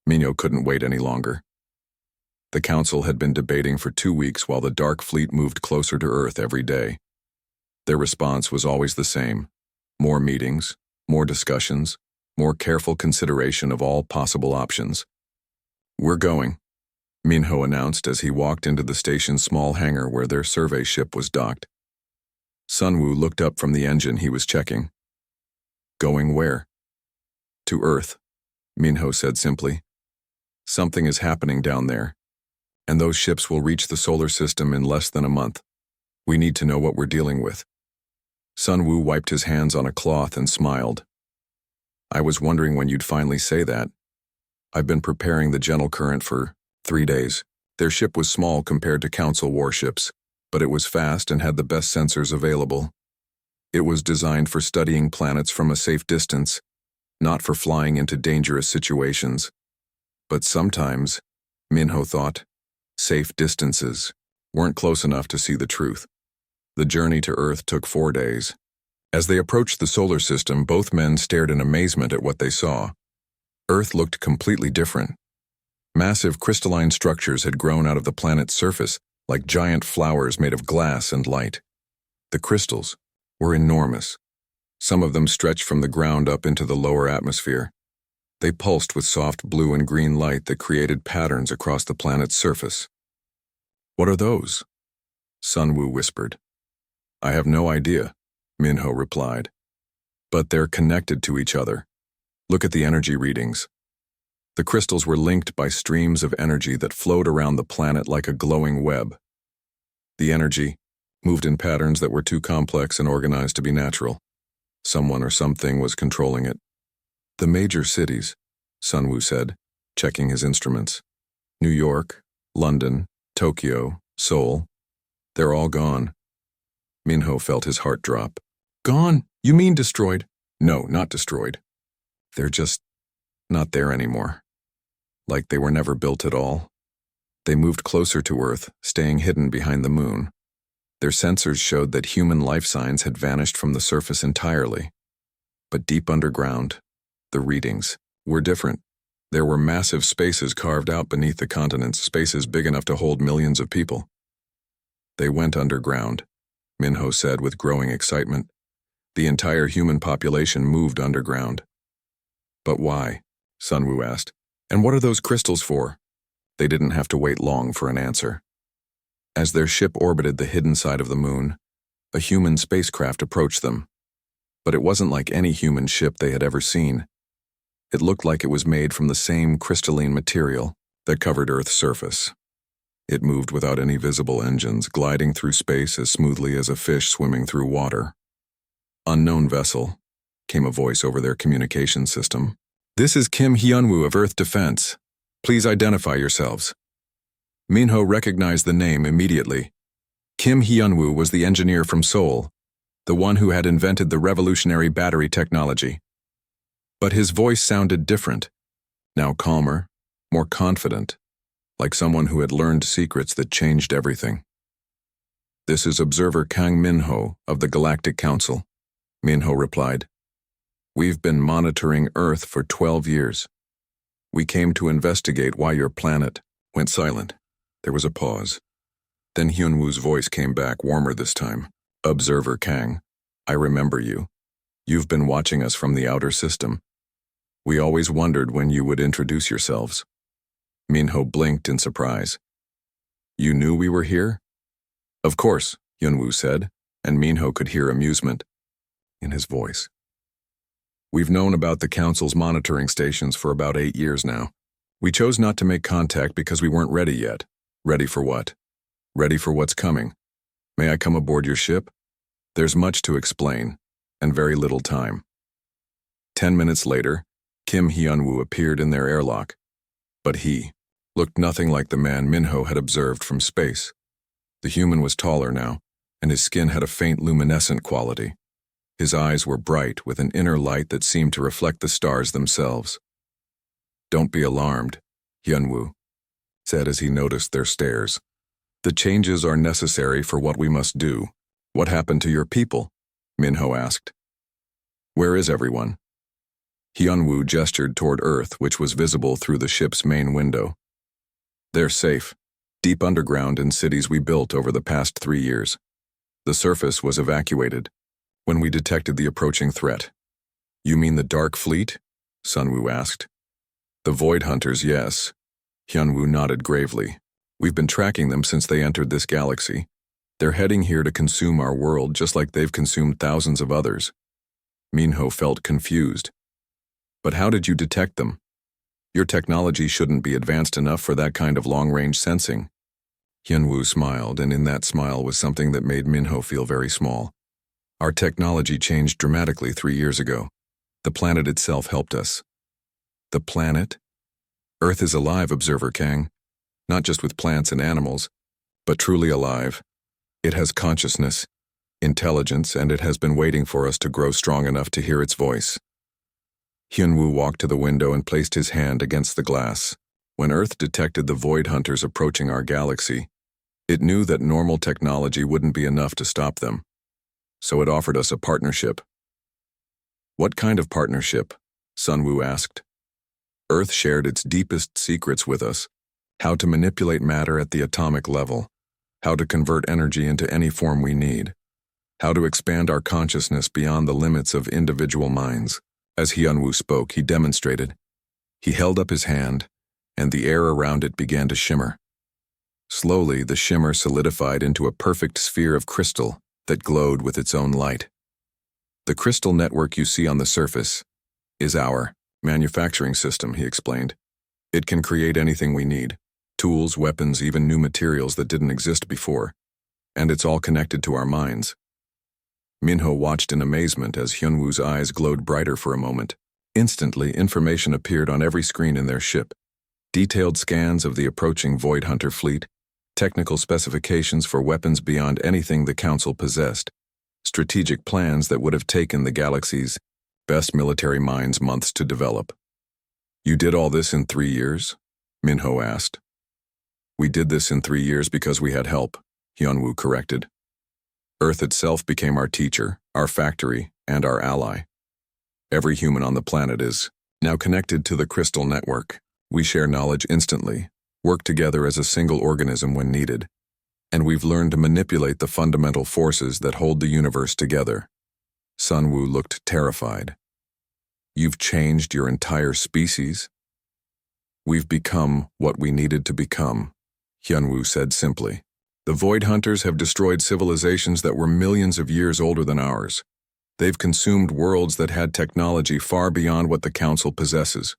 Minho couldn't wait any longer. The council had been debating for 2 weeks while the Dark Fleet moved closer to Earth every day. Their response was always the same: more meetings, more discussions, more careful consideration of all possible options. "We're going," Minho announced as he walked into the station's small hangar where their survey ship was docked. Sunwoo looked up from the engine he was checking. "Going where?" "To Earth," Minho said simply. "Something is happening down there, and those ships will reach the solar system in less than a month. We need to know what we're dealing with." Sunwoo wiped his hands on a cloth and smiled. "I was wondering when you'd finally say that. I've been preparing the gentle current for 3 days. Their ship was small compared to Council warships, but it was fast and had the best sensors available. It was designed for studying planets from a safe distance, not for flying into dangerous situations. But sometimes, Minho thought, safe distances weren't close enough to see the truth. The journey to Earth took 4 days. As they approached the solar system, both men stared in amazement at what they saw. Earth looked completely different. Massive crystalline structures had grown out of the planet's surface, like giant flowers made of glass and light. The crystals were enormous. Some of them stretched from the ground up into the lower atmosphere. They pulsed with soft blue and green light that created patterns across the planet's surface. "What are those?" Sunwoo whispered. "I have no idea," Minho replied. "But they're connected to each other. Look at the energy readings." The crystals were linked by streams of energy that flowed around the planet like a glowing web. The energy moved in patterns that were too complex and organized to be natural. Someone or something was controlling it. "The major cities," Sunwoo said, checking his instruments. "New York, London, Tokyo, Seoul. They're all gone." Minho felt his heart drop. "Gone? You mean destroyed?" "No, not destroyed. They're just not there anymore. Like they were never built at all. They moved closer to Earth, staying hidden behind the moon. Their sensors showed that human life signs had vanished from the surface entirely. But deep underground, the readings were different. There were massive spaces carved out beneath the continents, spaces big enough to hold millions of people. They went underground, Minho said with growing excitement. The entire human population moved underground. "But why?" Sunwoo asked. "And what are those crystals for?" They didn't have to wait long for an answer. As their ship orbited the hidden side of the moon, a human spacecraft approached them. But it wasn't like any human ship they had ever seen. It looked like it was made from the same crystalline material that covered Earth's surface. It moved without any visible engines, gliding through space as smoothly as a fish swimming through water. "Unknown vessel," came a voice over their communication system. "This is Kim Hyunwoo of Earth Defense. Please identify yourselves." Minho recognized the name immediately. Kim Hyunwoo was the engineer from Seoul, the one who had invented the revolutionary battery technology. But his voice sounded different, now calmer, more confident, like someone who had learned secrets that changed everything. "This is Observer Kang Minho of the Galactic Council," Minho replied. "We've been monitoring Earth for 12 years. We came to investigate why your planet went silent." There was a pause. Then Hyunwoo's voice came back, warmer this time. "Observer Kang, I remember you. You've been watching us from the outer system. We always wondered when you would introduce yourselves." Minho blinked in surprise. "You knew we were here?" "Of course," Hyunwoo said, and Minho could hear amusement in his voice. "We've known about the Council's monitoring stations for about 8 years now. We chose not to make contact because we weren't ready yet." "Ready for what?" "Ready for what's coming. May I come aboard your ship?" "There's much to explain, and very little time." 10 minutes later, Kim Hyunwoo appeared in their airlock. But he looked nothing like the man Minho had observed from space. The human was taller now, and his skin had a faint luminescent quality. His eyes were bright with an inner light that seemed to reflect the stars themselves. "Don't be alarmed," Hyunwoo said as he noticed their stares. "The changes are necessary for what we must do." "What happened to your people?" Minho asked. "Where is everyone?" Hyunwoo gestured toward Earth, which was visible through the ship's main window. They're safe, deep underground in cities we built over the past 3 years. The surface was evacuated when we detected the approaching threat. You mean the Dark Fleet? Sunwoo asked. The Void Hunters, yes. Hyunwoo nodded gravely. We've been tracking them since they entered this galaxy. They're heading here to consume our world just like they've consumed thousands of others. Minho felt confused. But how did you detect them? Your technology shouldn't be advanced enough for that kind of long-range sensing. Hyunwoo smiled, and in that smile was something that made Minho feel very small. Our technology changed dramatically 3 years ago. The planet itself helped us. The planet? Earth is alive, Observer Kang. Not just with plants and animals, but truly alive. It has consciousness, intelligence, and it has been waiting for us to grow strong enough to hear its voice. Hyunwoo walked to the window and placed his hand against the glass. When Earth detected the Void Hunters approaching our galaxy, it knew that normal technology wouldn't be enough to stop them. So it offered us a partnership. What kind of partnership? Sunwoo asked. Earth shared its deepest secrets with us. How to manipulate matter at the atomic level. How to convert energy into any form we need. How to expand our consciousness beyond the limits of individual minds. As Hyunwoo spoke, he demonstrated. He held up his hand, and the air around it began to shimmer. Slowly, the shimmer solidified into a perfect sphere of crystal that glowed with its own light. The crystal network you see on the surface is our manufacturing system, he explained. It can create anything we need. Tools, weapons, even new materials that didn't exist before. And it's all connected to our minds. Minho watched in amazement as Hyunwoo's eyes glowed brighter for a moment. Instantly, information appeared on every screen in their ship. Detailed scans of the approaching Void Hunter fleet, technical specifications for weapons beyond anything the Council possessed, strategic plans that would have taken the galaxy's best military minds months to develop. You did all this in 3 years? Minho asked. We did this in 3 years because we had help, Hyunwoo corrected. Earth itself became our teacher, our factory, and our ally. Every human on the planet is now connected to the crystal network. We share knowledge instantly, work together as a single organism when needed, and we've learned to manipulate the fundamental forces that hold the universe together. Sunwoo looked terrified. You've changed your entire species? We've become what we needed to become, Hyunwoo said simply. The Void Hunters have destroyed civilizations that were millions of years older than ours. They've consumed worlds that had technology far beyond what the Council possesses.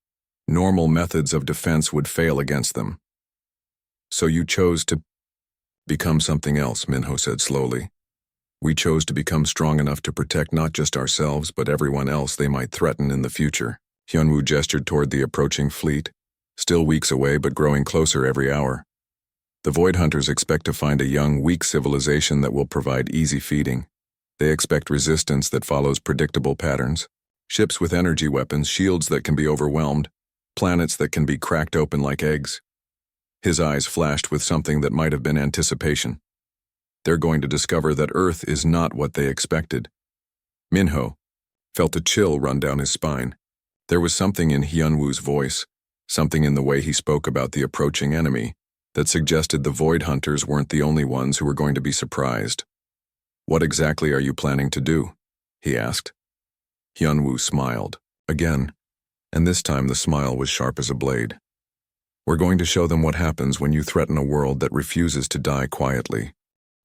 Normal methods of defense would fail against them. So you chose to become something else, Minho said slowly. We chose to become strong enough to protect not just ourselves, but everyone else they might threaten in the future. Hyunwoo gestured toward the approaching fleet, still weeks away but growing closer every hour. The Void Hunters expect to find a young, weak civilization that will provide easy feeding. They expect resistance that follows predictable patterns, ships with energy weapons, shields that can be overwhelmed, planets that can be cracked open like eggs. His eyes flashed with something that might have been anticipation. They're going to discover that Earth is not what they expected. Minho felt a chill run down his spine. There was something in Hyunwoo's voice, something in the way he spoke about the approaching enemy, that suggested the Void Hunters weren't the only ones who were going to be surprised. What exactly are you planning to do? He asked. Hyunwoo smiled, again, and this time the smile was sharp as a blade. We're going to show them what happens when you threaten a world that refuses to die quietly.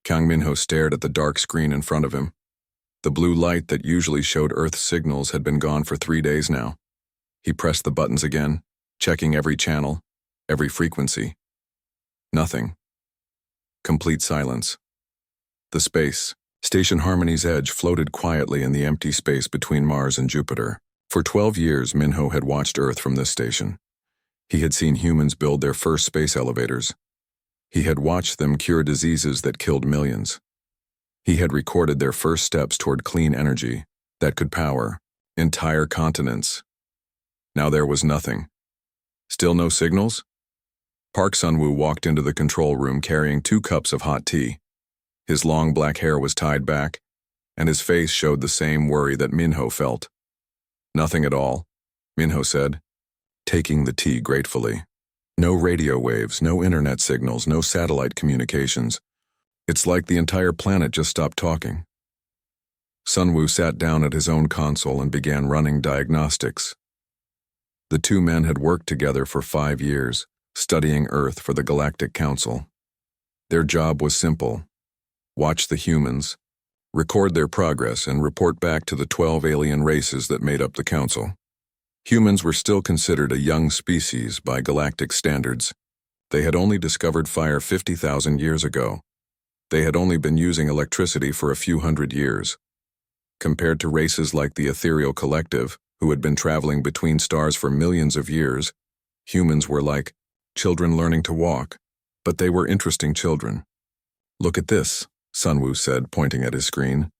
Kang Minho stared at the dark screen in front of him. The blue light that usually showed Earth's signals had been gone for 3 days now. He pressed the buttons again, checking every channel, every frequency. Nothing. Complete silence. The space station Harmony's Edge floated quietly in the empty space between Mars and Jupiter. For 12 years, Minho had watched Earth from this station. He had seen humans build their first space elevators. He had watched them cure diseases that killed millions. He had recorded their first steps toward clean energy that could power entire continents. Now there was nothing. Still no signals? Park Sunwoo walked into the control room carrying 2 cups of hot tea. His long black hair was tied back, and his face showed the same worry that Minho felt. Nothing at all. Minho said, taking the tea gratefully. No radio waves, no internet signals, no satellite communications. It's like the entire planet just stopped talking. Sunwoo sat down at his own console and began running diagnostics. The two men had worked together for 5 years, studying Earth for the Galactic Council. Their job was simple: watch the humans, record their progress, and report back to the 12 alien races that made up the Council. Humans were still considered a young species by galactic standards. They had only discovered fire 50,000 years ago. They had only been using electricity for a few hundred years. Compared to races like the Ethereal Collective, who had been traveling between stars for millions of years, humans were like children learning to walk, but they were interesting children. Look at this, Sunwoo said, pointing at his screen.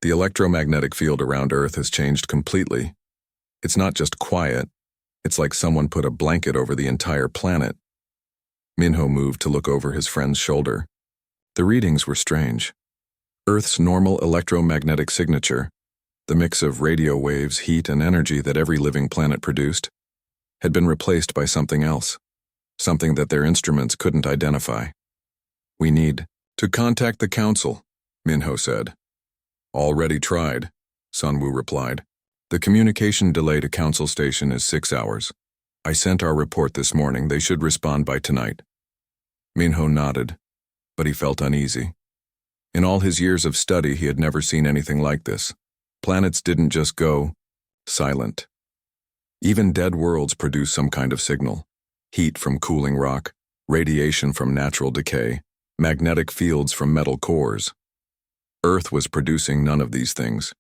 The electromagnetic field around Earth has changed completely. It's not just quiet, it's like someone put a blanket over the entire planet. Minho moved to look over his friend's shoulder. The readings were strange. Earth's normal electromagnetic signature, the mix of radio waves, heat, and energy that every living planet produced, had been replaced by something else, something that their instruments couldn't identify. We need to contact the Council, Minho said. Already tried, Sunwoo replied. The communication delay to Council Station is 6 hours. I sent our report this morning. They should respond by tonight. Minho nodded, but he felt uneasy. In all his years of study, he had never seen anything like this. Planets didn't just go silent. Even dead worlds produce some kind of signal. Heat from cooling rock, radiation from natural decay, magnetic fields from metal cores. Earth was producing none of these things.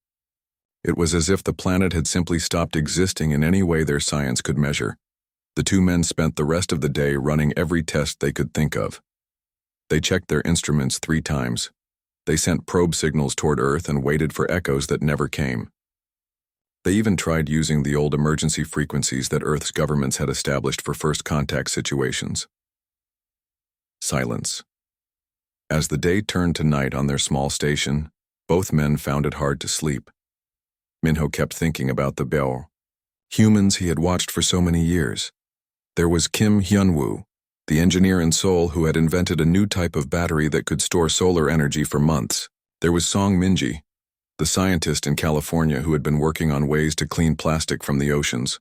It was as if the planet had simply stopped existing in any way their science could measure. The two men spent the rest of the day running every test they could think of. They checked their instruments 3 times. They sent probe signals toward Earth and waited for echoes that never came. They even tried using the old emergency frequencies that Earth's governments had established for first contact situations. Silence. As the day turned to night on their small station, both men found it hard to sleep. Minho kept thinking about the Beo, humans he had watched for so many years. There was Kim Hyunwoo, the engineer in Seoul who had invented a new type of battery that could store solar energy for months. There was Song Minji, the scientist in California who had been working on ways to clean plastic from the oceans.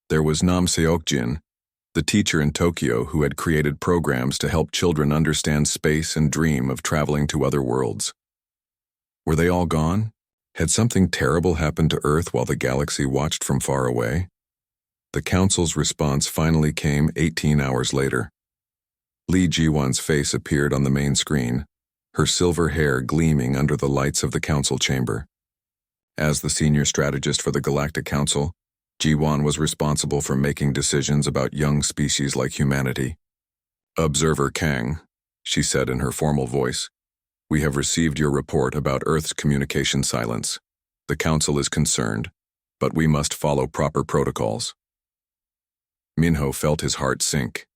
There was Nam Seokjin, the teacher in Tokyo who had created programs to help children understand space and dream of traveling to other worlds. Were they all gone? Had something terrible happened to Earth while the galaxy watched from far away? The Council's response finally came 18 hours later. Lee Ji-won's face appeared on the main screen, her silver hair gleaming under the lights of the Council chamber. As the senior strategist for the Galactic Council, Ji-won was responsible for making decisions about young species like humanity. Observer Kang, she said in her formal voice, we have received your report about Earth's communication silence. The Council is concerned, but we must follow proper protocols. Minho felt his heart sink.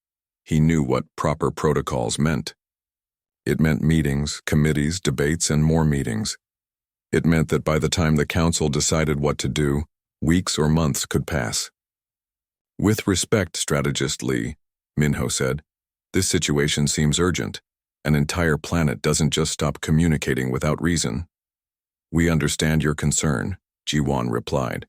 He knew what proper protocols meant. It meant meetings, committees, debates, and more meetings. It meant that by the time the Council decided what to do, weeks or months could pass. With respect, Strategist Lee, Minho said, this situation seems urgent. An entire planet doesn't just stop communicating without reason. We understand your concern, Ji-won replied.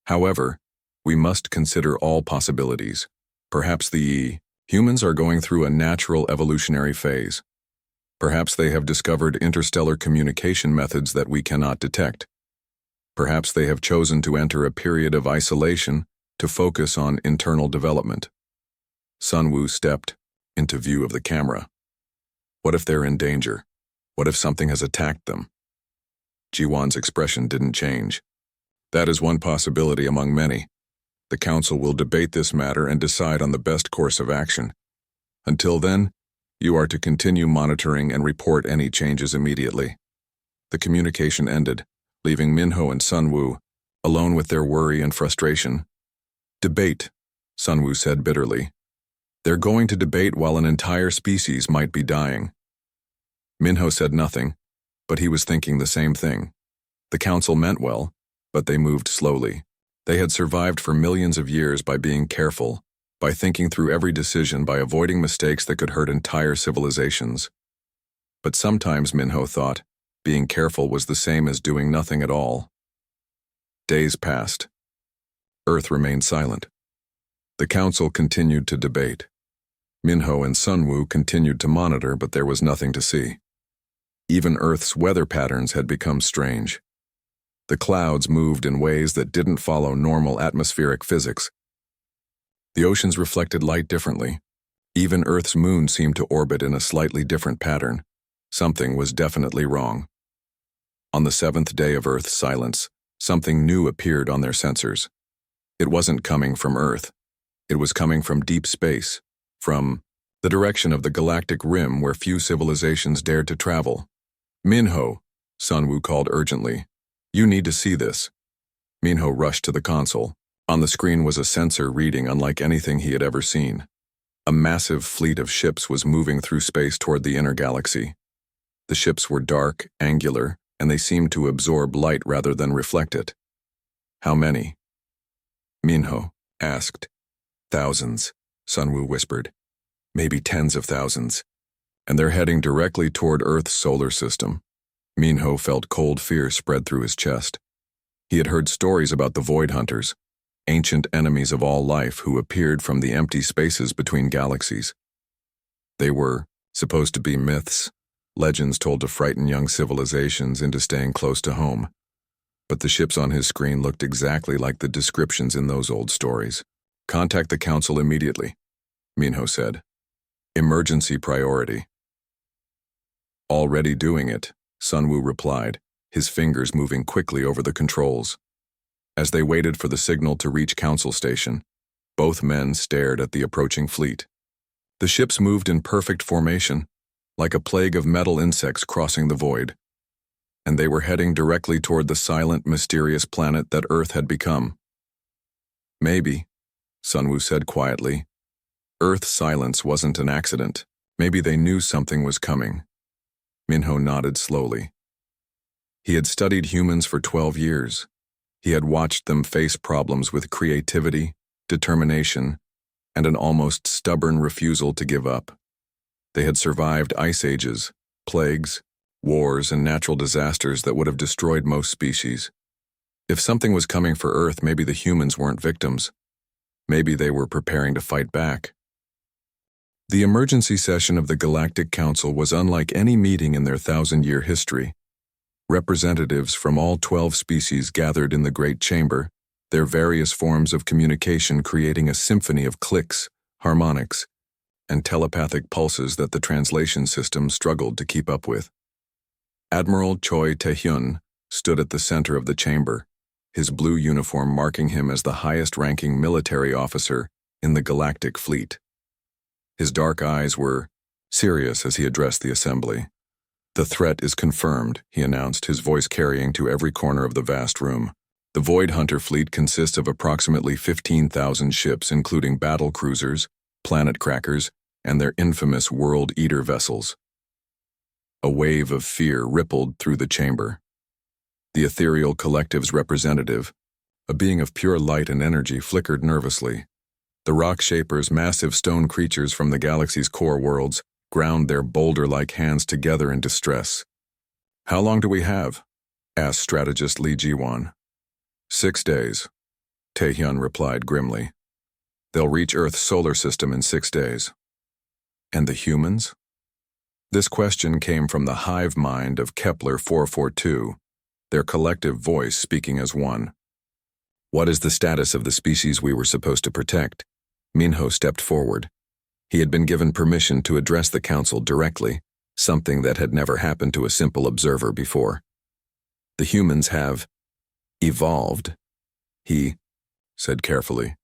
However, we must consider all possibilities. Perhaps the humans are going through a natural evolutionary phase. Perhaps they have discovered interstellar communication methods that we cannot detect. Perhaps they have chosen to enter a period of isolation to focus on internal development. Sunwoo stepped into view of the camera. What if they're in danger? What if something has attacked them? Ji-won's expression didn't change. That is one possibility among many. The Council will debate this matter and decide on the best course of action. Until then, you are to continue monitoring and report any changes immediately. The communication ended, leaving Minho and Sunwoo alone with their worry and frustration. Debate, Sunwoo said bitterly. They're going to debate while an entire species might be dying. Minho said nothing, but he was thinking the same thing. The Council meant well, but they moved slowly. They had survived for millions of years by being careful, by thinking through every decision, by avoiding mistakes that could hurt entire civilizations. But sometimes, Minho thought, being careful was the same as doing nothing at all. Days passed. Earth remained silent. The council continued to debate. Minho and Sunwoo continued to monitor, but there was nothing to see. Even Earth's weather patterns had become strange. The clouds moved in ways that didn't follow normal atmospheric physics. The oceans reflected light differently. Even Earth's moon seemed to orbit in a slightly different pattern. Something was definitely wrong. On the 7th day of Earth's silence, something new appeared on their sensors. It wasn't coming from Earth. It was coming from deep space, from the direction of the galactic rim where few civilizations dared to travel. "Minho," Sunwoo called urgently. "You need to see this." Minho rushed to the console. On the screen was a sensor reading unlike anything he had ever seen. A massive fleet of ships was moving through space toward the inner galaxy. The ships were dark, angular, and they seemed to absorb light rather than reflect it. "How many?" Minho asked. "Thousands," Sunwoo whispered. "Maybe tens of thousands. And they're heading directly toward Earth's solar system." Minho felt cold fear spread through his chest. He had heard stories about the Void Hunters, ancient enemies of all life who appeared from the empty spaces between galaxies. They were supposed to be myths, legends told to frighten young civilizations into staying close to home. But the ships on his screen looked exactly like the descriptions in those old stories. "Contact the council immediately," Minho said. "Emergency priority." "Already doing it," Sunwoo replied, his fingers moving quickly over the controls. As they waited for the signal to reach Council Station, both men stared at the approaching fleet. The ships moved in perfect formation, like a plague of metal insects crossing the void. And they were heading directly toward the silent, mysterious planet that Earth had become. "Maybe," Sunwoo said quietly, "Earth's silence wasn't an accident. Maybe they knew something was coming." Minho nodded slowly. He had studied humans for 12 years. He had watched them face problems with creativity, determination, and an almost stubborn refusal to give up. They had survived ice ages, plagues, wars, and natural disasters that would have destroyed most species. If something was coming for Earth, maybe the humans weren't victims. Maybe they were preparing to fight back. The emergency session of the Galactic Council was unlike any meeting in their 1,000-year history. Representatives from all 12 species gathered in the Great Chamber, their various forms of communication creating a symphony of clicks, harmonics, and telepathic pulses that the translation system struggled to keep up with. Admiral Choi Tae-hyun stood at the center of the chamber, his blue uniform marking him as the highest-ranking military officer in the Galactic Fleet. His dark eyes were serious as he addressed the assembly. "The threat is confirmed," he announced, his voice carrying to every corner of the vast room. "The Void Hunter fleet consists of approximately 15,000 ships, including battle cruisers, planet crackers, and their infamous World Eater vessels." A wave of fear rippled through the chamber. The ethereal collective's representative, a being of pure light and energy, flickered nervously. The Rock Shapers, massive stone creatures from the galaxy's core worlds, ground their boulder-like hands together in distress. "How long do we have?" asked strategist Lee Ji-won. 6 days, Tae-hyun replied grimly. "They'll reach Earth's solar system in 6 days. And the humans?" This question came from the hive mind of Kepler 442, their collective voice speaking as one. "What is the status of the species we were supposed to protect?" Minho stepped forward. He had been given permission to address the council directly, something that had never happened to a simple observer before. "The humans have evolved," he said carefully.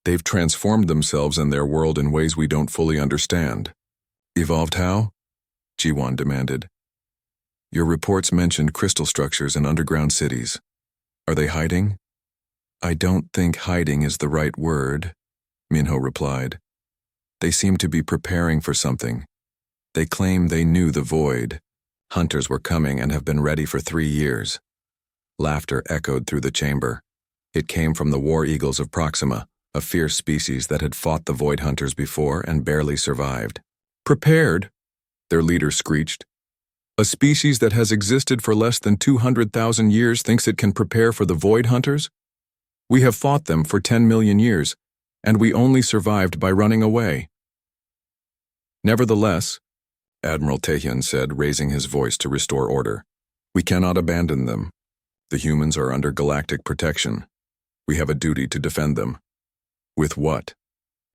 "They've transformed themselves and their world in ways we don't fully understand." "Evolved how?" Ji-won demanded. "Your reports mentioned crystal structures and underground cities. Are they hiding?" "I don't think hiding is the right word," Minho replied. "They seem to be preparing for something. They claim they knew the void. Hunters were coming and have been ready for 3 years. Laughter echoed through the chamber. It came from the war eagles of Proxima, a fierce species that had fought the Void Hunters before and barely survived. "Prepared?" their leader screeched. "A species that has existed for less than 200,000 years thinks it can prepare for the Void Hunters? We have fought them for 10 million years, and we only survived by running away." "Nevertheless," Admiral Taehyun said, raising his voice to restore order, "we cannot abandon them. The humans are under galactic protection. We have a duty to defend them." "With what?"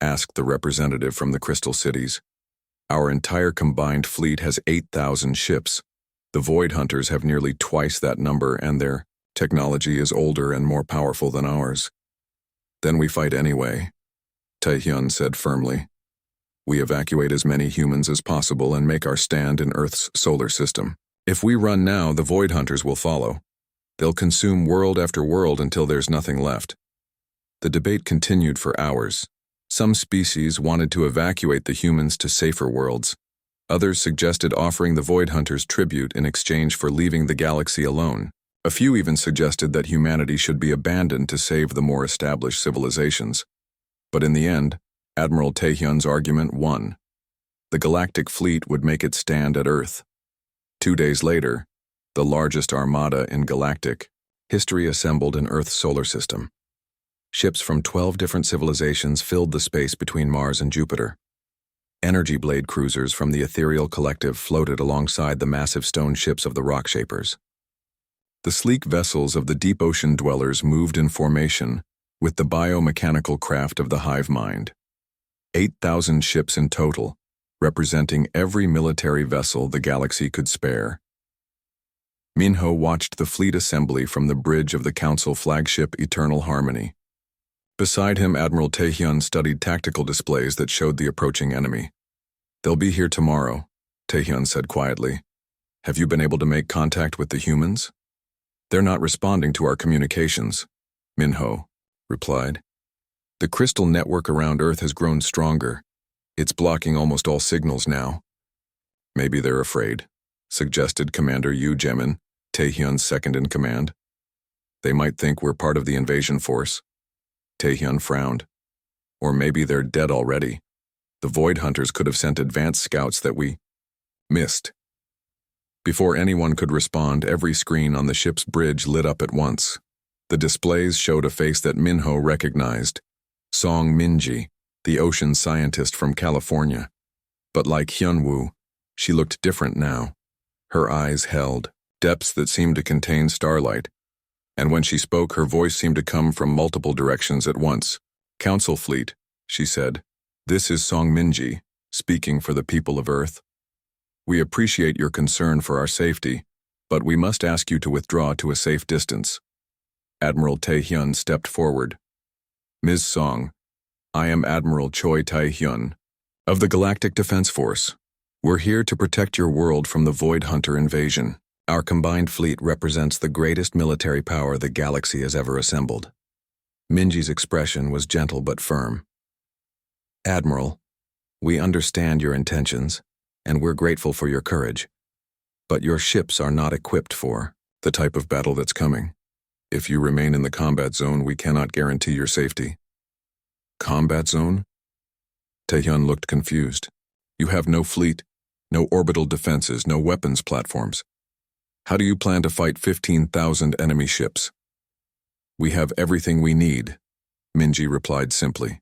asked the representative from the Crystal Cities. "Our entire combined fleet has 8,000 ships. The Void Hunters have nearly twice that number, and their technology is older and more powerful than ours." "Then we fight anyway," Taehyun said firmly. "We evacuate as many humans as possible and make our stand in Earth's solar system. If we run now, the Void Hunters will follow. They'll consume world after world until there's nothing left." The debate continued for hours. Some species wanted to evacuate the humans to safer worlds. Others suggested offering the Void Hunters tribute in exchange for leaving the galaxy alone. A few even suggested that humanity should be abandoned to save the more established civilizations. But in the end, Admiral Taehyun's argument won. The galactic fleet would make its stand at Earth. 2 days later, the largest armada in galactic history assembled in Earth's solar system. Ships from 12 different civilizations filled the space between Mars and Jupiter. Energy blade cruisers from the ethereal collective floated alongside the massive stone ships of the rock shapers. The sleek vessels of the deep ocean dwellers moved in formation with the biomechanical craft of the hive mind. 8,000 ships in total, representing every military vessel the galaxy could spare. Minho watched the fleet assembly from the bridge of the Council flagship Eternal Harmony. Beside him, Admiral Taehyun studied tactical displays that showed the approaching enemy. "They'll be here tomorrow," Taehyun said quietly. "Have you been able to make contact with the humans?" "They're not responding to our communications," Minho replied. "The crystal network around Earth has grown stronger. It's blocking almost all signals now." "Maybe they're afraid," suggested Commander Yu Jaemin, Taehyun's second-in-command. "They might think we're part of the invasion force." Taehyun frowned. "Or maybe they're dead already. The Void Hunters could have sent advanced scouts that we missed." Before anyone could respond, every screen on the ship's bridge lit up at once. The displays showed a face that Minho recognized. Song Minji, the ocean scientist from California. But like Hyunwoo, she looked different now. Her eyes held depths that seemed to contain starlight. And when she spoke, her voice seemed to come from multiple directions at once. "Council Fleet," she said. "This is Song Minji, speaking for the people of Earth. We appreciate your concern for our safety, but we must ask you to withdraw to a safe distance." Admiral Taehyun stepped forward. "Ms. Song, I am Admiral Choi Taehyun of the Galactic Defense Force. We're here to protect your world from the Void Hunter invasion. Our combined fleet represents the greatest military power the galaxy has ever assembled." Minji's expression was gentle but firm. "Admiral, we understand your intentions, and we're grateful for your courage. But your ships are not equipped for the type of battle that's coming. If you remain in the combat zone, we cannot guarantee your safety." "Combat zone?" Taehyun looked confused. "You have no fleet, no orbital defenses, no weapons platforms. How do you plan to fight 15,000 enemy ships?" "We have everything we need," Minji replied simply.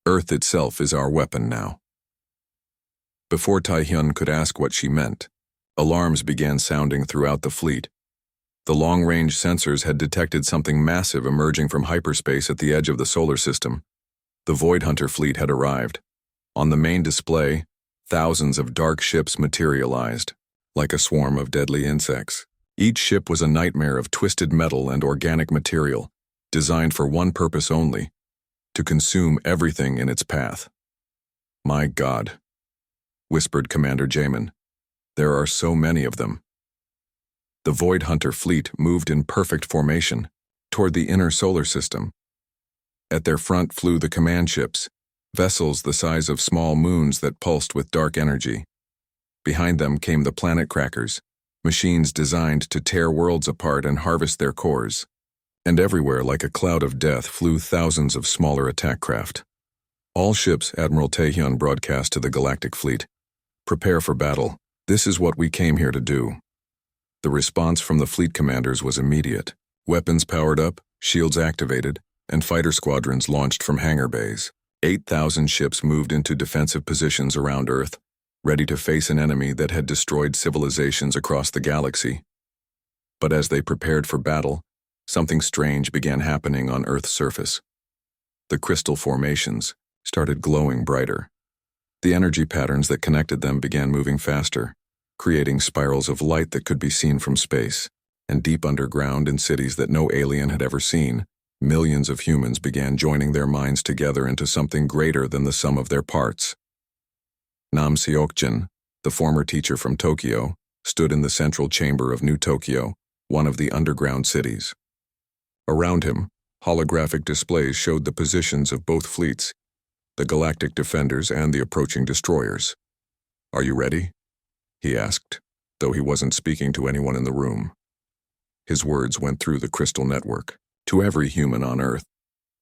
"Earth itself is our weapon now." Before Taehyun could ask what she meant, alarms began sounding throughout the fleet. The long-range sensors had detected something massive emerging from hyperspace at the edge of the solar system. The Void Hunter fleet had arrived. On the main display, thousands of dark ships materialized, like a swarm of deadly insects. Each ship was a nightmare of twisted metal and organic material, designed for one purpose only: to consume everything in its path. "My God," whispered Commander Jaemin. "There are so many of them." The Void Hunter fleet moved in perfect formation toward the inner solar system. At their front flew the command ships, vessels the size of small moons that pulsed with dark energy. Behind them came the planet crackers, machines designed to tear worlds apart and harvest their cores. And everywhere, like a cloud of death, flew thousands of smaller attack craft. All ships, Admiral Taehyun broadcast to the Galactic Fleet. Prepare for battle. This is what we came here to do. The response from the fleet commanders was immediate. Weapons powered up, shields activated, and fighter squadrons launched from hangar bays. 8,000 ships moved into defensive positions around Earth, ready to face an enemy that had destroyed civilizations across the galaxy. But as they prepared for battle, something strange began happening on Earth's surface. The crystal formations started glowing brighter. The energy patterns that connected them began moving faster, creating spirals of light that could be seen from space. And deep underground in cities that no alien had ever seen, millions of humans began joining their minds together into something greater than the sum of their parts. Nam Seokjin, the former teacher from Tokyo, stood in the central chamber of New Tokyo, one of the underground cities. Around him, holographic displays showed the positions of both fleets, the galactic defenders and the approaching destroyers. "Are you ready?" he asked, though he wasn't speaking to anyone in the room. His words went through the crystal network, to every human on Earth.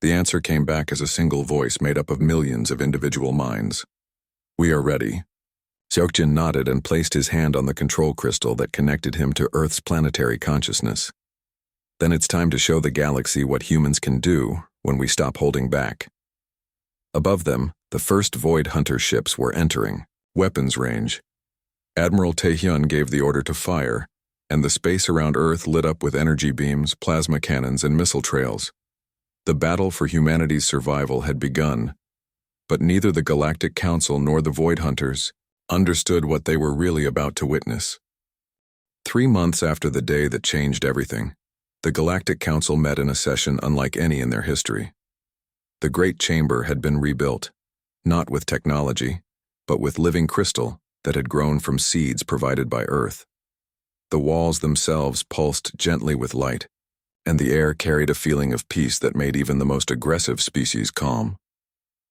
The answer came back as a single voice made up of millions of individual minds. "We are ready." Seokjin nodded and placed his hand on the control crystal that connected him to Earth's planetary consciousness. "Then it's time to show the galaxy what humans can do when we stop holding back." Above them, the first Void Hunter ships were entering, weapons range. Admiral Taehyun gave the order to fire, and the space around Earth lit up with energy beams, plasma cannons, and missile trails. The battle for humanity's survival had begun, but neither the Galactic Council nor the Void Hunters understood what they were really about to witness. 3 months after the day that changed everything, the Galactic Council met in a session unlike any in their history. The Great Chamber had been rebuilt, not with technology, but with living crystal that had grown from seeds provided by Earth. The walls themselves pulsed gently with light, and the air carried a feeling of peace that made even the most aggressive species calm.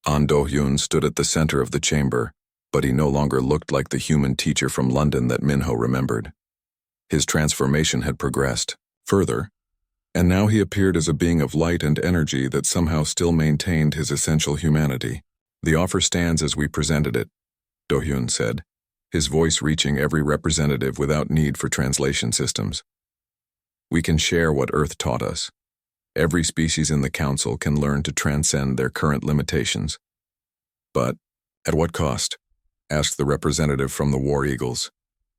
An Do-hyun stood at the center of the chamber, but he no longer looked like the human teacher from London that Minho remembered. His transformation had progressed further, and now he appeared as a being of light and energy that somehow still maintained his essential humanity. "The offer stands as we presented it," Do-hyun said, his voice reaching every representative without need for translation systems. "We can share what Earth taught us. Every species in the Council can learn to transcend their current limitations. But at what cost?" asked the representative from the War Eagles,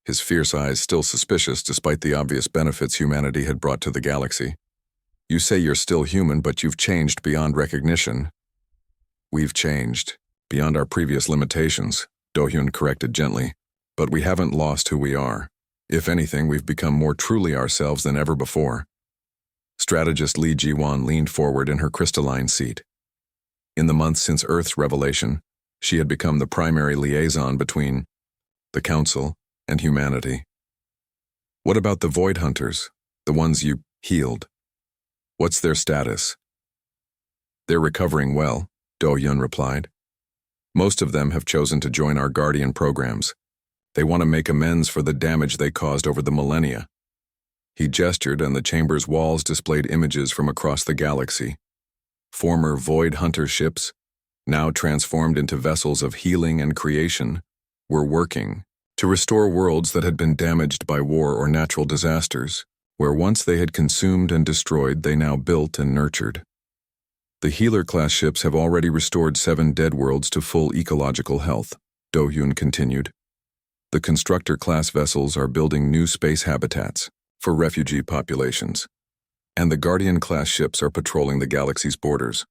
his fierce eyes still suspicious despite the obvious benefits humanity had brought to the galaxy. "You say you're still human, but you've changed beyond recognition." "We've changed, beyond our previous limitations," Do-hyun corrected gently, "but we haven't lost who we are. If anything, we've become more truly ourselves than ever before." Strategist Lee Ji-won leaned forward in her crystalline seat. In the months since Earth's revelation, she had become the primary liaison between the Council and humanity. "What about the Void Hunters, the ones you healed? What's their status?" "They're recovering well," Do-hyun replied. "Most of them have chosen to join our Guardian programs. They want to make amends for the damage they caused over the millennia." He gestured, and the chamber's walls displayed images from across the galaxy. Former Void Hunter ships, now transformed into vessels of healing and creation, were working to restore worlds that had been damaged by war or natural disasters, where once they had consumed and destroyed, they now built and nurtured. The Healer-class ships have already restored 7 dead worlds to full ecological health, Do-hyun continued. The Constructor-class vessels are building new space habitats for refugee populations, and the Guardian-class ships are patrolling the galaxy's borders,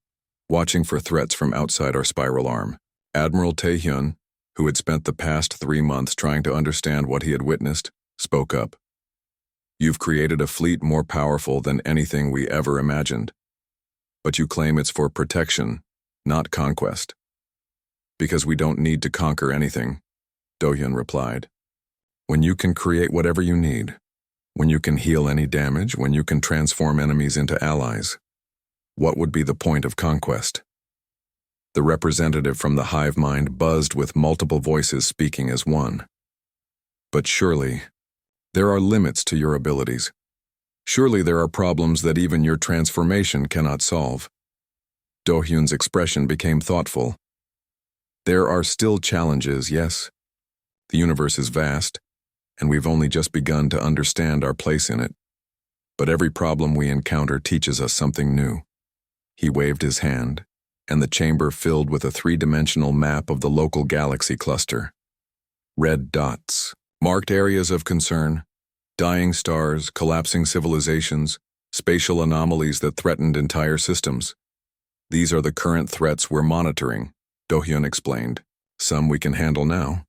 watching for threats from outside our spiral arm. Admiral Taehyun, who had spent the past 3 months trying to understand what he had witnessed, spoke up. "You've created a fleet more powerful than anything we ever imagined. But you claim it's for protection, not conquest." "Because we don't need to conquer anything," Do-hyun replied. "When you can create whatever you need, when you can heal any damage, when you can transform enemies into allies, what would be the point of conquest?" The representative from the hive mind buzzed with multiple voices speaking as one. "But surely, there are limits to your abilities. Surely there are problems that even your transformation cannot solve. Do-hyun's expression became thoughtful. There are still challenges, yes. The universe is vast, and we've only just begun to understand our place in it. But every problem we encounter teaches us something new. He waved his hand, and the chamber filled with a three-dimensional map of the local galaxy cluster. Red dots marked areas of concern, dying stars, collapsing civilizations, spatial anomalies that threatened entire systems. These are the current threats we're monitoring, Do-hyun explained. Some we can handle now.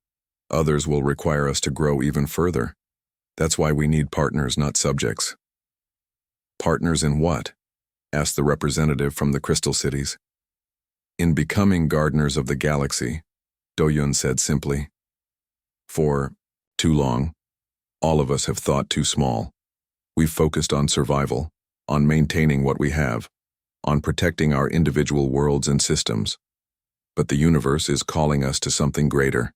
Others will require us to grow even further. That's why we need partners, not subjects. Partners in what? Asked the representative from the Crystal Cities. In becoming gardeners of the galaxy, Do-hyun said simply. For too long, all of us have thought too small. We've focused on survival, on maintaining what we have, on protecting our individual worlds and systems. But the universe is calling us to something greater.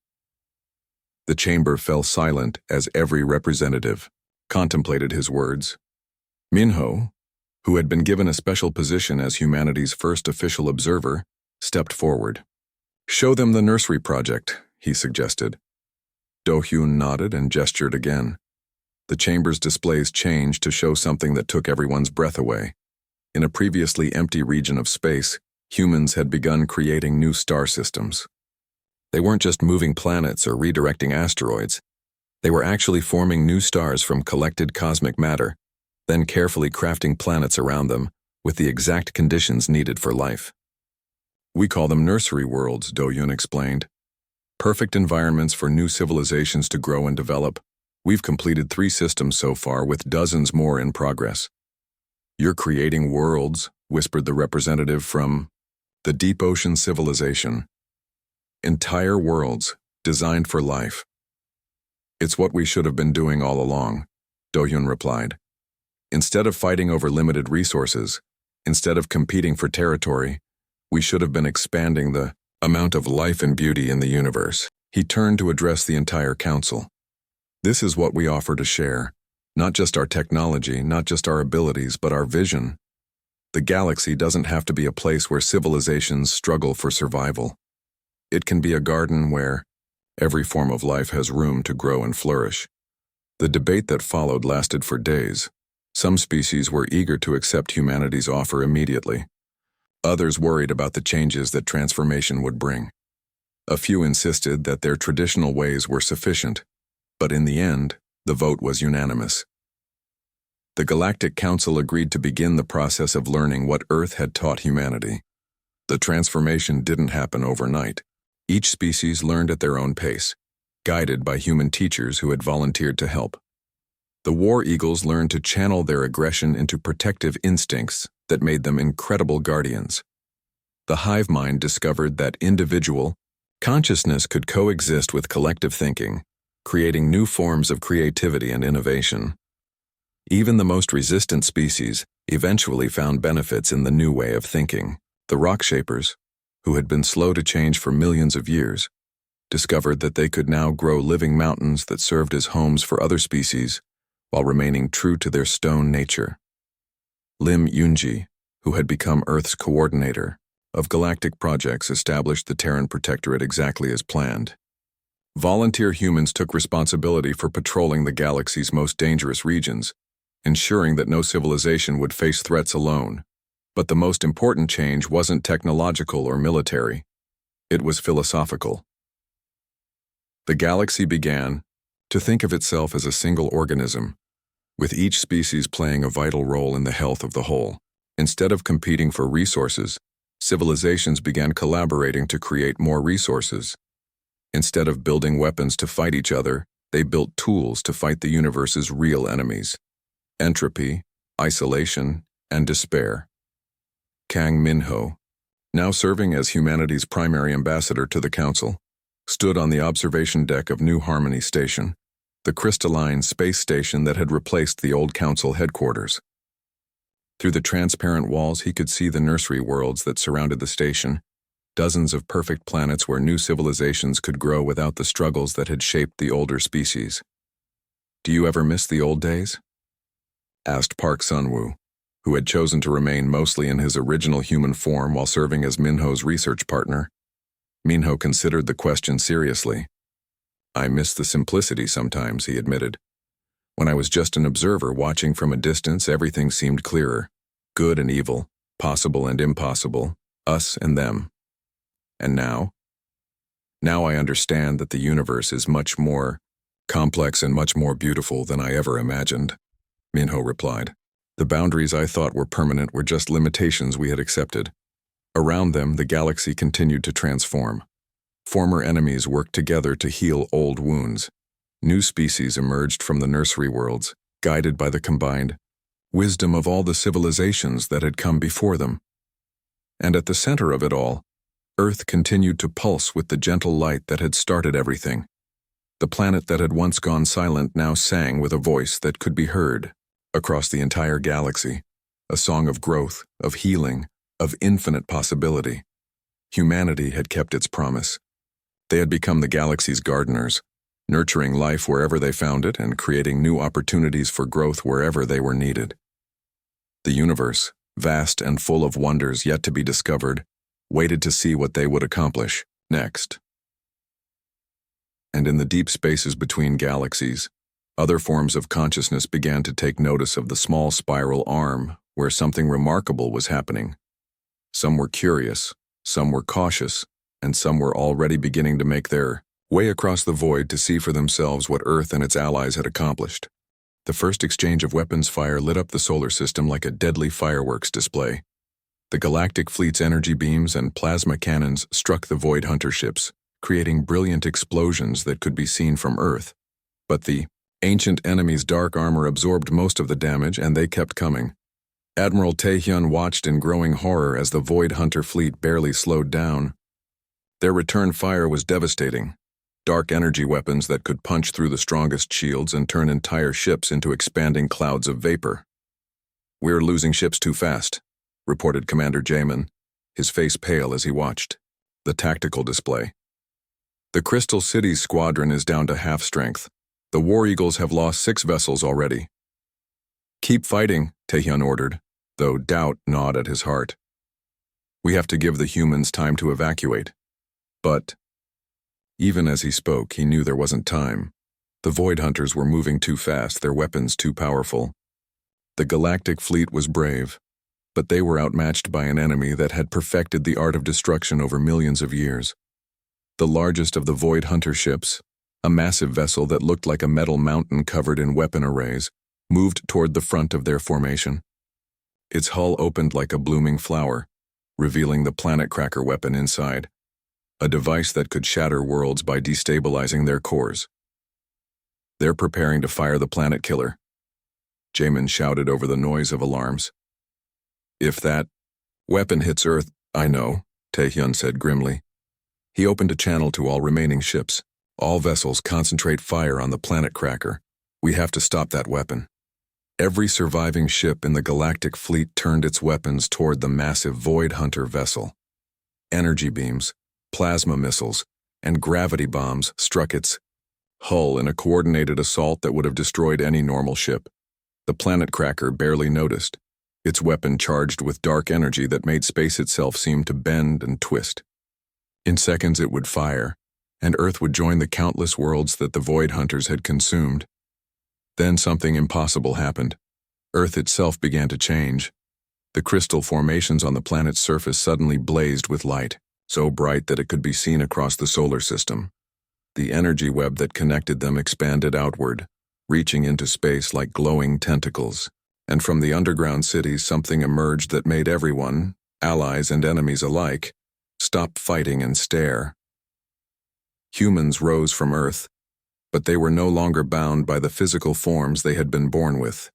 The chamber fell silent as every representative contemplated his words. Minho, who had been given a special position as humanity's first official observer, stepped forward. Show them the nursery project, he suggested. Do-hyun nodded and gestured again. The chamber's displays changed to show something that took everyone's breath away. In a previously empty region of space, humans had begun creating new star systems. They weren't just moving planets or redirecting asteroids. They were actually forming new stars from collected cosmic matter, then carefully crafting planets around them with the exact conditions needed for life. We call them nursery worlds, Do-hyun explained. Perfect environments for new civilizations to grow and develop. We've completed 3 systems so far, with dozens more in progress. You're creating worlds, whispered the representative from the deep ocean civilization. Entire worlds, designed for life. It's what we should have been doing all along, Do-hyun replied. Instead of fighting over limited resources, instead of competing for territory, we should have been expanding the amount of life and beauty in the universe. He turned to address the entire council. This is what we offer to share. Not just our technology, not just our abilities, but our vision. The galaxy doesn't have to be a place where civilizations struggle for survival. It can be a garden where every form of life has room to grow and flourish. The debate that followed lasted for days. Some species were eager to accept humanity's offer immediately. Others worried about the changes that transformation would bring. A few insisted that their traditional ways were sufficient, but in the end, the vote was unanimous. The Galactic Council agreed to begin the process of learning what Earth had taught humanity. The transformation didn't happen overnight. Each species learned at their own pace, guided by human teachers who had volunteered to help. The War Eagles learned to channel their aggression into protective instincts that made them incredible guardians. The hive mind discovered that individual consciousness could coexist with collective thinking, creating new forms of creativity and innovation. Even the most resistant species eventually found benefits in the new way of thinking. The rock shapers, who had been slow to change for millions of years, discovered that they could now grow living mountains that served as homes for other species while remaining true to their stone nature. Lim Yunji, who had become Earth's coordinator of galactic projects, established the Terran Protectorate exactly as planned. Volunteer humans took responsibility for patrolling the galaxy's most dangerous regions, ensuring that no civilization would face threats alone. But the most important change wasn't technological or military. It was philosophical. The galaxy began to think of itself as a single organism, with each species playing a vital role in the health of the whole. Instead of competing for resources, civilizations began collaborating to create more resources. Instead of building weapons to fight each other, they built tools to fight the universe's real enemies: entropy, isolation, and despair. Kang Minho, now serving as humanity's primary ambassador to the Council, stood on the observation deck of New Harmony Station, the crystalline space station that had replaced the old Council headquarters. Through the transparent walls, he could see the nursery worlds that surrounded the station, dozens of perfect planets where new civilizations could grow without the struggles that had shaped the older species. Do you ever miss the old days? asked Park Sun-woo, who had chosen to remain mostly in his original human form while serving as Minho's research partner. Minho considered the question seriously. I miss the simplicity sometimes, he admitted. When I was just an observer watching from a distance, everything seemed clearer. Good and evil, possible and impossible, us and them. And now? Now I understand that the universe is much more complex and much more beautiful than I ever imagined, Minho replied. The boundaries I thought were permanent were just limitations we had accepted. Around them, the galaxy continued to transform. Former enemies worked together to heal old wounds. New species emerged from the nursery worlds, guided by the combined wisdom of all the civilizations that had come before them. And at the center of it all, Earth continued to pulse with the gentle light that had started everything. The planet that had once gone silent now sang with a voice that could be heard across the entire galaxy, a song of growth, of healing, of infinite possibility. Humanity had kept its promise. They had become the galaxy's gardeners, nurturing life wherever they found it and creating new opportunities for growth wherever they were needed. The universe, vast and full of wonders yet to be discovered, waited to see what they would accomplish next. And in the deep spaces between galaxies, other forms of consciousness began to take notice of the small spiral arm where something remarkable was happening. Some were curious, some were cautious, and some were already beginning to make their way across the void to see for themselves what Earth and its allies had accomplished. The first exchange of weapons fire lit up the solar system like a deadly fireworks display. The Galactic Fleet's energy beams and plasma cannons struck the Void Hunter ships, creating brilliant explosions that could be seen from Earth. But the ancient enemy's dark armor absorbed most of the damage, and they kept coming. Admiral Taehyun watched in growing horror as the Void Hunter fleet barely slowed down. Their return fire was devastating. Dark energy weapons that could punch through the strongest shields and turn entire ships into expanding clouds of vapor. "We're losing ships too fast," reported Commander Jamin, his face pale as he watched the tactical display. "The Crystal City's squadron is down to half strength. The War Eagles have lost 6 vessels already." "Keep fighting," Taehyun ordered, though doubt gnawed at his heart. "We have to give the humans time to evacuate." But even as he spoke, he knew there wasn't time. The Void Hunters were moving too fast, their weapons too powerful. The Galactic Fleet was brave, but they were outmatched by an enemy that had perfected the art of destruction over millions of years. The largest of the Void Hunter ships, a massive vessel that looked like a metal mountain covered in weapon arrays, moved toward the front of their formation. Its hull opened like a blooming flower, revealing the planet cracker weapon inside, a device that could shatter worlds by destabilizing their cores. "They're preparing to fire the planet killer," Jamin shouted over the noise of alarms. "If that weapon hits Earth," "I know," Taehyun said grimly. He opened a channel to all remaining ships. "All vessels, concentrate fire on the planet cracker. We have to stop that weapon." Every surviving ship in the Galactic Fleet turned its weapons toward the massive Void Hunter vessel. Energy beams, plasma missiles, and gravity bombs struck its hull in a coordinated assault that would have destroyed any normal ship. The planet cracker barely noticed, its weapon charged with dark energy that made space itself seem to bend and twist. In seconds it would fire, and Earth would join the countless worlds that the Void Hunters had consumed. Then something impossible happened. Earth itself began to change. The crystal formations on the planet's surface suddenly blazed with light, so bright that it could be seen across the solar system. The energy web that connected them expanded outward, reaching into space like glowing tentacles. And from the underground cities something emerged that made everyone, allies and enemies alike, stop fighting and stare. Humans rose from Earth, but they were no longer bound by the physical forms they had been born with.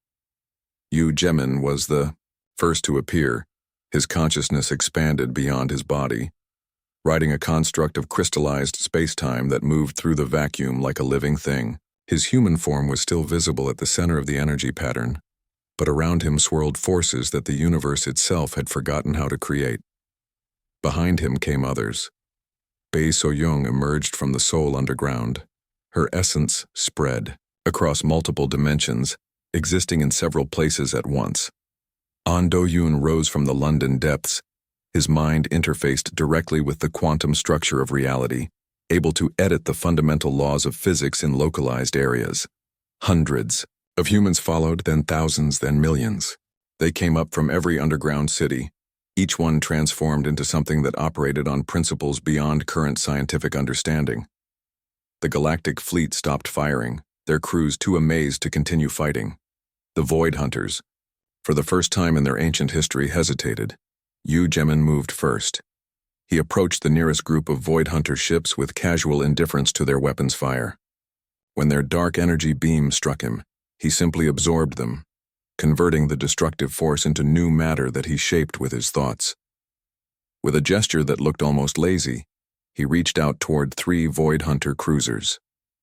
Yu Jemin was the first to appear, his consciousness expanded beyond his body, riding a construct of crystallized space-time that moved through the vacuum like a living thing. His human form was still visible at the center of the energy pattern, but around him swirled forces that the universe itself had forgotten how to create. Behind him came others. Bei So-young emerged from the soul underground. Her essence spread across multiple dimensions, existing in several places at once. An Do-yoon rose from the London depths, his mind interfaced directly with the quantum structure of reality, able to edit the fundamental laws of physics in localized areas. Hundreds of humans followed, then thousands, then millions. They came up from every underground city, each one transformed into something that operated on principles beyond current scientific understanding. The Galactic fleet stopped firing, their crews too amazed to continue fighting. The Void Hunters, for the first time in their ancient history, hesitated. Yu Jemin moved first. He approached the nearest group of Void Hunter ships with casual indifference to their weapons' fire. When their dark energy beam struck him, he simply absorbed them, converting the destructive force into new matter that he shaped with his thoughts. With a gesture that looked almost lazy, he reached out toward 3 Void Hunter cruisers.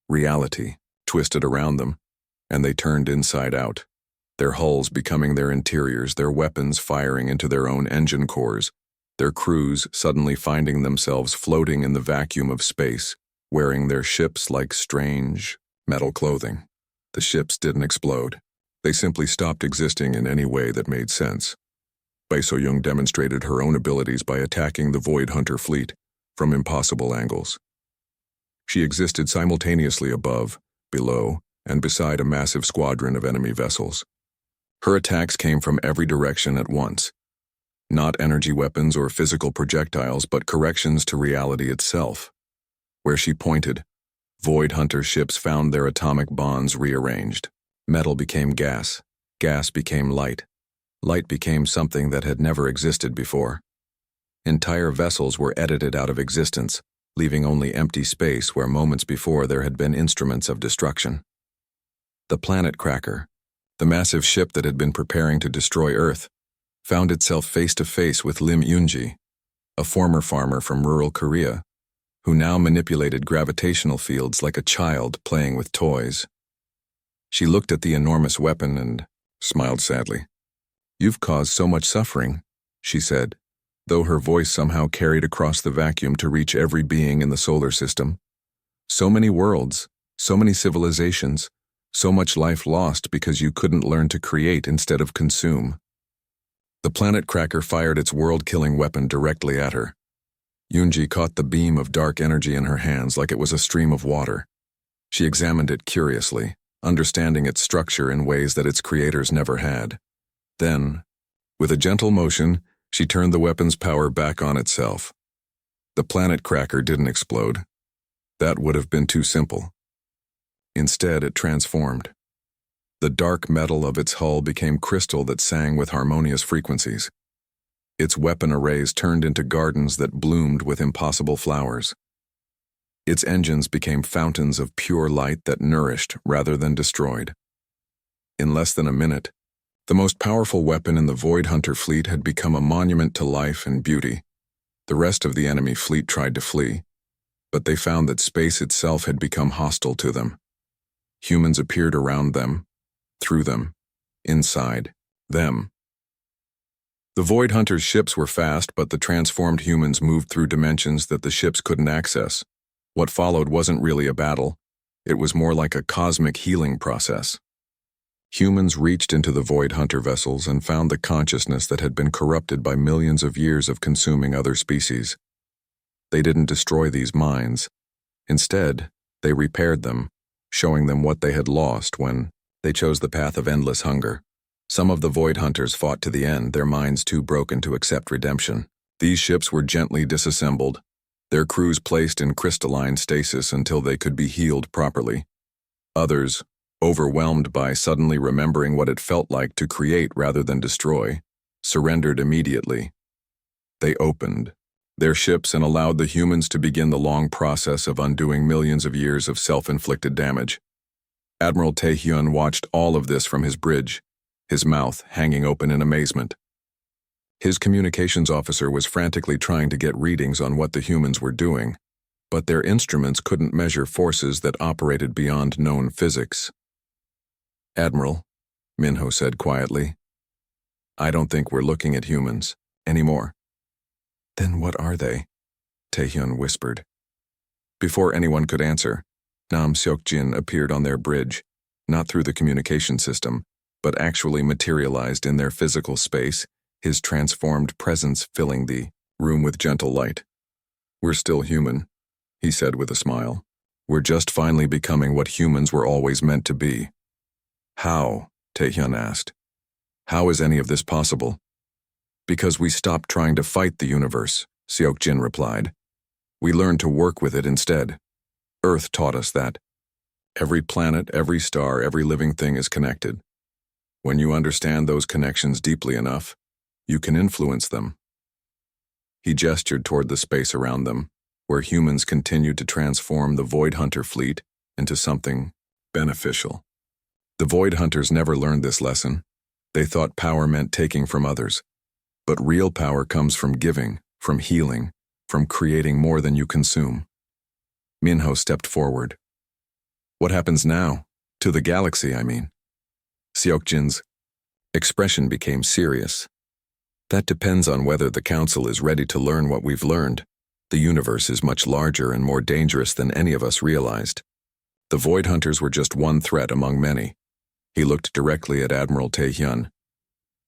Reality twisted around them, and they turned inside out, their hulls becoming their interiors, their weapons firing into their own engine cores, their crews suddenly finding themselves floating in the vacuum of space, wearing their ships like strange metal clothing. The ships didn't explode. They simply stopped existing in any way that made sense. Bai So-young demonstrated her own abilities by attacking the Void Hunter fleet from impossible angles. She existed simultaneously above, below, and beside a massive squadron of enemy vessels. Her attacks came from every direction at once. Not energy weapons or physical projectiles, but corrections to reality itself. Where she pointed, Void Hunter ships found their atomic bonds rearranged. Metal became gas, gas became light, light became something that had never existed before. Entire vessels were edited out of existence, leaving only empty space where moments before there had been instruments of destruction. The Planet Cracker, the massive ship that had been preparing to destroy Earth, found itself face to face with Lim Yoonji, a former farmer from rural Korea, who now manipulated gravitational fields like a child playing with toys. She looked at the enormous weapon and smiled sadly. "You've caused so much suffering," she said, though her voice somehow carried across the vacuum to reach every being in the solar system. "So many worlds, so many civilizations, so much life lost because you couldn't learn to create instead of consume." The Planet Cracker fired its world-killing weapon directly at her. Yoonji caught the beam of dark energy in her hands like it was a stream of water. She examined it curiously, understanding its structure in ways that its creators never had. Then, with a gentle motion, she turned the weapon's power back on itself. The Planet Cracker didn't explode. That would have been too simple. Instead, it transformed. The dark metal of its hull became crystal that sang with harmonious frequencies. Its weapon arrays turned into gardens that bloomed with impossible flowers. Its engines became fountains of pure light that nourished rather than destroyed. In less than a minute, the most powerful weapon in the Void Hunter fleet had become a monument to life and beauty. The rest of the enemy fleet tried to flee, but they found that space itself had become hostile to them. Humans appeared around them, through them, inside them. The Void Hunters' ships were fast, but the transformed humans moved through dimensions that the ships couldn't access. What followed wasn't really a battle. It was more like a cosmic healing process. Humans reached into the Void Hunter vessels and found the consciousness that had been corrupted by millions of years of consuming other species. They didn't destroy these minds. Instead, they repaired them, showing them what they had lost when they chose the path of endless hunger. Some of the Void Hunters fought to the end, their minds too broken to accept redemption. These ships were gently disassembled, their crews placed in crystalline stasis until they could be healed properly. Others, overwhelmed by suddenly remembering what it felt like to create rather than destroy, surrendered immediately. They opened their ships and allowed the humans to begin the long process of undoing millions of years of self-inflicted damage. Admiral Tae-hyun watched all of this from his bridge, his mouth hanging open in amazement. His communications officer was frantically trying to get readings on what the humans were doing, but their instruments couldn't measure forces that operated beyond known physics. "Admiral," Minho said quietly, "I don't think we're looking at humans anymore." "Then what are they?" Tae-hyun whispered. Before anyone could answer, Nam Seok-jin appeared on their bridge, not through the communication system, but actually materialized in their physical space, his transformed presence filling the room with gentle light. "We're still human," he said with a smile. "We're just finally becoming what humans were always meant to be." "How?" Taehyun asked. "How is any of this possible?" "Because we stopped trying to fight the universe," Seokjin replied. "We learned to work with it instead. Earth taught us that. Every planet, every star, every living thing is connected. When you understand those connections deeply enough, you can influence them." He gestured toward the space around them, where humans continued to transform the Void Hunter fleet into something beneficial. The Void Hunters never learned this lesson. They thought power meant taking from others. But real power comes from giving, from healing, from creating more than you consume. Minho stepped forward. "What happens now? To the galaxy, I mean." Seokjin's expression became serious. "That depends on whether the Council is ready to learn what we've learned. The universe is much larger and more dangerous than any of us realized. The Void Hunters were just one threat among many." He looked directly at Admiral Taehyun.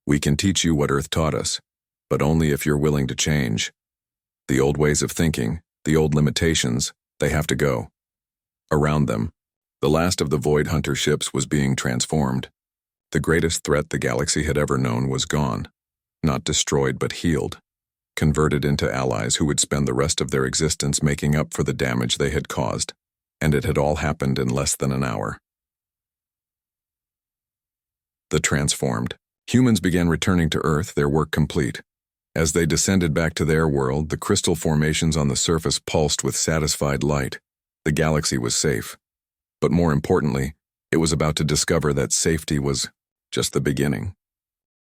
"We can teach you what Earth taught us, but only if you're willing to change. The old ways of thinking, the old limitations, they have to go." Around them, the last of the Void Hunter ships was being transformed. The greatest threat the galaxy had ever known was gone. Not destroyed but healed, converted into allies who would spend the rest of their existence making up for the damage they had caused, and it had all happened in less than an hour. The transformed humans began returning to Earth, their work complete. As they descended back to their world, the crystal formations on the surface pulsed with satisfied light. The galaxy was safe. But more importantly, it was about to discover that safety was just the beginning.